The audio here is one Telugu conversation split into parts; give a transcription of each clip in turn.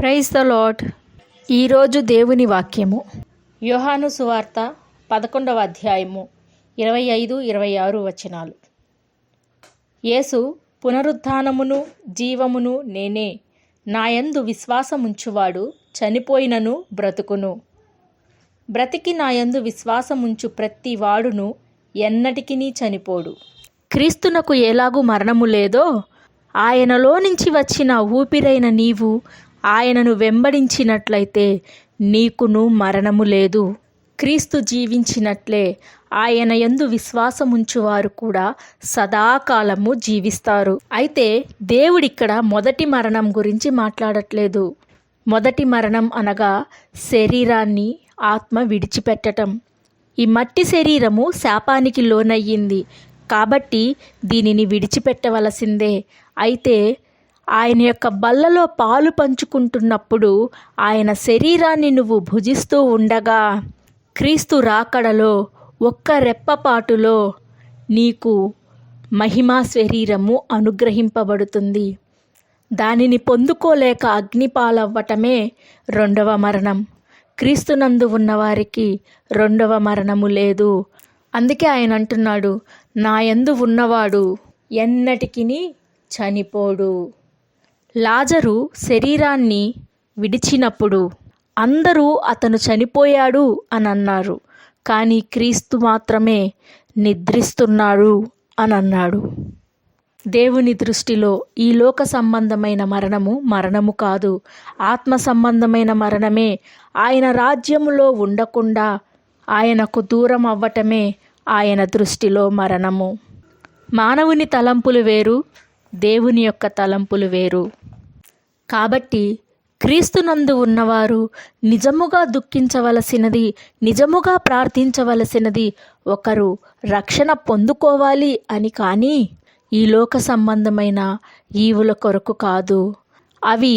Praise the lord. ఈరోజు దేవుని వాక్యము యోహాను సువార్త 11వ అధ్యాయము 25-26 వచనాలు. యేసు పునరుత్థానమును జీవమును నేనే, నాయందు విశ్వాసముంచువాడు చనిపోయినను బ్రతుకును. బ్రతికి నాయందు విశ్వాసముంచు ప్రతి వాడును ఎన్నటికినీ చనిపోడు. క్రీస్తునకు ఎలాగూ మరణము లేదో, ఆయనలో నుంచి వచ్చిన ఊపిరైన నీవు ఆయనను వెంబడించినట్లయితే నీకును మరణము లేదు. క్రీస్తు జీవించినట్లే ఆయన యందు విశ్వాసముంచువారు కూడా సదాకాలము జీవిస్తారు. అయితే దేవుడిక్కడ మొదటి మరణం గురించి మాట్లాడట్లేదు. మొదటి మరణం అనగా శరీరాన్ని ఆత్మ విడిచిపెట్టటం. ఈ మట్టి శరీరము శాపానికి లోనయ్యింది కాబట్టి దీనిని విడిచిపెట్టవలసిందే. అయితే ఆయన యొక్క బల్లలో పాలు పంచుకుంటున్నప్పుడు ఆయన శరీరాన్ని నువ్వు భుజిస్తూ ఉండగా క్రీస్తు రాకడలో ఒక్క రెప్పపాటులో నీకు మహిమా శరీరము అనుగ్రహింపబడుతుంది. దానిని పొందుకోలేక అగ్నిపాలవ్వటమే రెండవ మరణం. క్రీస్తునందు ఉన్నవారికి రెండవ మరణము లేదు. అందుకే ఆయన అంటున్నాడు, నా యందు ఉన్నవాడు ఎన్నటికిని చనిపోడు. లాజరు శరీరాన్ని విడిచినప్పుడు అందరూ అతను చనిపోయాడు అని అన్నారు, కానీ క్రీస్తు మాత్రమే నిద్రిస్తున్నాడు అని అన్నాడు. దేవుని దృష్టిలో ఈ లోక సంబంధమైన మరణము కాదు, ఆత్మ సంబంధమైన మరణమే. ఆయన రాజ్యములో ఉండకుండా ఆయనకు దూరం అవ్వటమే ఆయన దృష్టిలో మరణము. మానవుని తలంపులు వేరు, దేవుని యొక్క తలంపులు వేరు. కాబట్టి క్రీస్తునందు ఉన్నవారు నిజముగా దుఃఖించవలసినది, నిజముగా ప్రార్థించవలసినది ఒకరు రక్షణ పొందుకోవాలి అని, కానీ ఈ లోక సంబంధమైన ఈవుల కొరకు కాదు. అవి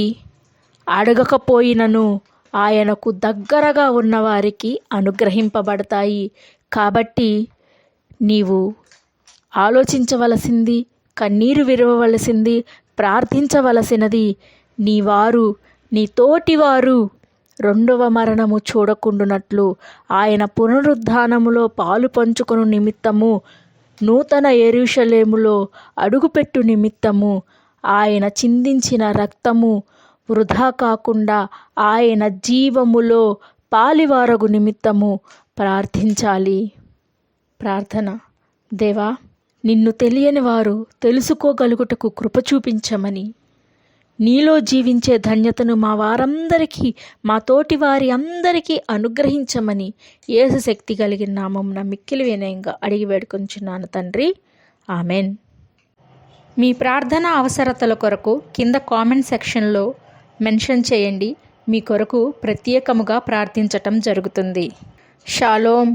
అడగకపోయినను ఆయనకు దగ్గరగా ఉన్నవారికి అనుగ్రహింపబడతాయి. కాబట్టి నీవు ఆలోచించవలసింది, కన్నీరు విరవవలసింది, ప్రార్థించవలసినది నీ తోటివారు రెండవ మరణము చూడకుండునట్లు ఆయన పునరుద్ధానములో పాలు పంచుకొను నిమిత్తము, నూతన యెరూషలేములో అడుగుపెట్టు నిమిత్తము, ఆయన చిందించిన రక్తము వృధా కాకుండా ఆయన జీవములో పాలివారగు నిమిత్తము ప్రార్థించాలి. ప్రార్థన. దేవా, నిన్ను తెలియని వారు తెలుసుకోగలుగుటకు కృప చూపించమని, నీలో జీవించే ధన్యతను మా వారందరికీ, మా తోటి వారి అందరికీ అనుగ్రహించమని యేసు శక్తి కలిగిన నామమున మిక్కిలి వినయంగా అడిగి వేడుకొంచున్నాను తండ్రి. ఆమెన్. మీ ప్రార్థన అవసరతల కొరకు కింద కామెంట్ సెక్షన్లో మెన్షన్ చేయండి. మీ కొరకు ప్రత్యేకముగా ప్రార్థించటం జరుగుతుంది. షాలోమ్.